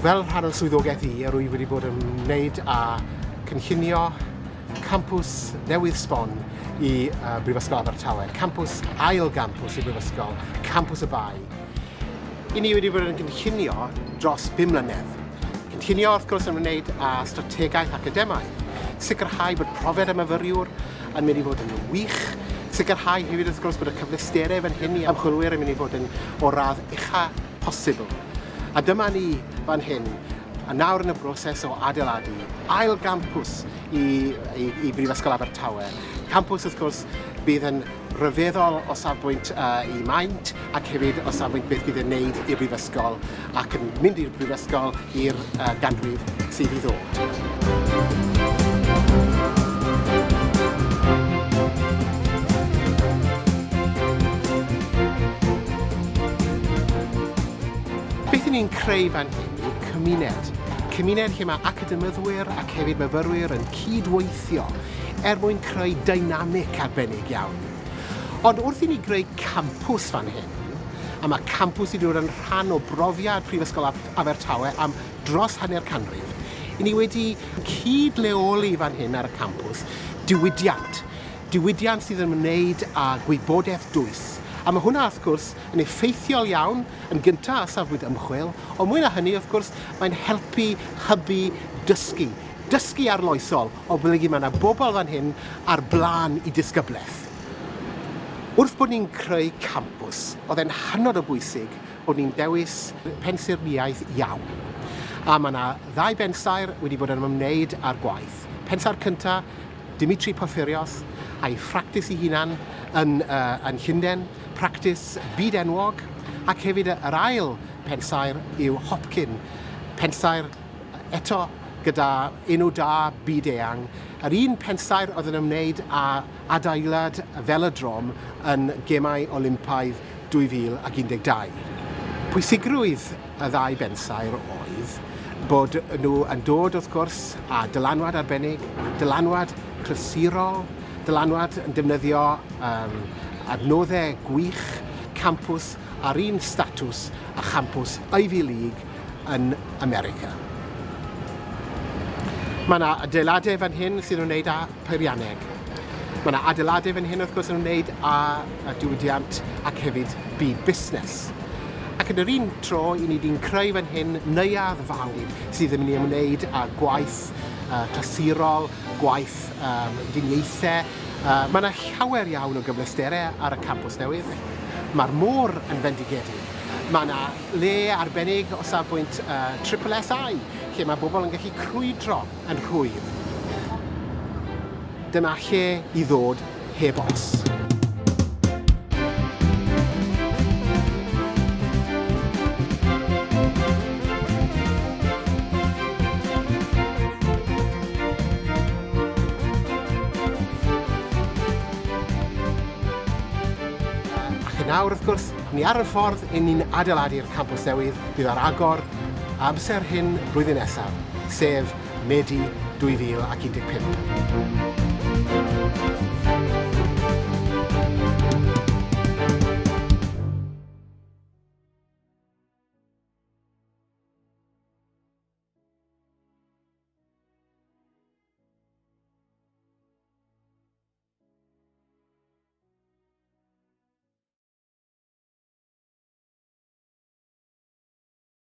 Fel rhan o'r swyddogaeth rwy wedi bod yn wneud â cynllunio campws newydd sbon i Brifysgol Abertawe, campws ail gampws i Brifysgol, Campws y Bae. I ni wedi bod yn cynllunio dros 5 mlynedd. Cynllunio wrth gwrs yn wneud â strategaeth academaidd, sicrhau bod profiad y myfyriwr yn mynd i fod yn wych, sicrhau hefyd wrth gwrs bod y cyfleusterau fan hyn i ymchwilwyr yn mynd i fod yn o radd ucha posibl. A dyma ni fan hyn, a nawr yn y broses o adeiladu ail gampws i Brifysgol Abertawe. Campws wrth gwrs bydd yn rhyfeddol o safbwynt i maint ac hefyd o safbwynt beth bydd yn wneud i'r Brifysgol ac yn mynd i'r Brifysgol i'r ganrif sydd i ddod. Beth ni'n creu fan hyn yw cymuned. Cymuned lle mae academyddwyr ac hefyd myfyrwyr yn cydweithio mwyn creu dynamic arbennig iawn. Ond wrth i ni greu campws fan hyn, a mae campws i ddod yn rhan o brofiad Prifysgol Abertawe am dros hanner canrif, i ni wedi cydleoli fan hyn ar y campws diwydiant. Diwydiant sydd yn ymwneud â gwybodaeth dwys. A mae hwnna, wrth gwrs, yn effeithiol iawn, yn gyntaf a safbwynt ymchwil, ond mwy na hynny, wrth gwrs, mae'n helpu hybu dysgu. Dysgu arloesol, o blygu mae yna bobl fan hyn ar blaen i disgyblaeth. Wrth bod ni'n creu campws, oedd e'n hynod o bwysig bod ni'n dewis pensaernïaeth iawn. A mae yna 2 bensaer wedi bod yn ymwneud â'r gwaith. Pensaer cyntaf, Dimitri Porfirios, a'i ffractis ei hunan yn Llundain, practis byd enwog, ac hefyd yr ail pensaer yw Hopcyn, pensaer eto gyda enw da byd eang. Yr un pensaer oedd yn ymwneud â adeilad velodrom yn Gemau Olympaidd 2012. Pwysigrwydd y 2 bensaer oedd bod nhw yn dod wrth gwrs â dylanwad arbennig, dylanwad clasurol, dylanwad yn defnyddio adnoddau gwych, campws ar un statws a campws Ivy League yn America. Mae yna adeiladau fan hyn sydd yn wneud â peirianneg. Mae yna adeiladau fan hyn wrth gwrs yn wneud â diwydiant ac hefyd byd busnes. Ac yn yr un tro, i ni wedi'n creu fan hyn neuadd fawr sydd yn mynd i ymwneud â gwaith clasurol, gwaith diniaethau. Mae yna llawer iawn o gyfleusterau ar y campws newydd. Mae'r môr yn fendigedig. Mae yna le arbennig o safbwynt SSI, lle mae bobl yn gallu crwydro yn hwyr. Dyma lle i ddod heb os. Nawr, wrth gwrs, ni ar y ffordd i ni'n adeiladu'r campws newydd bydd ar agor amser hyn blwyddyn nesaf, sef Medi 2015.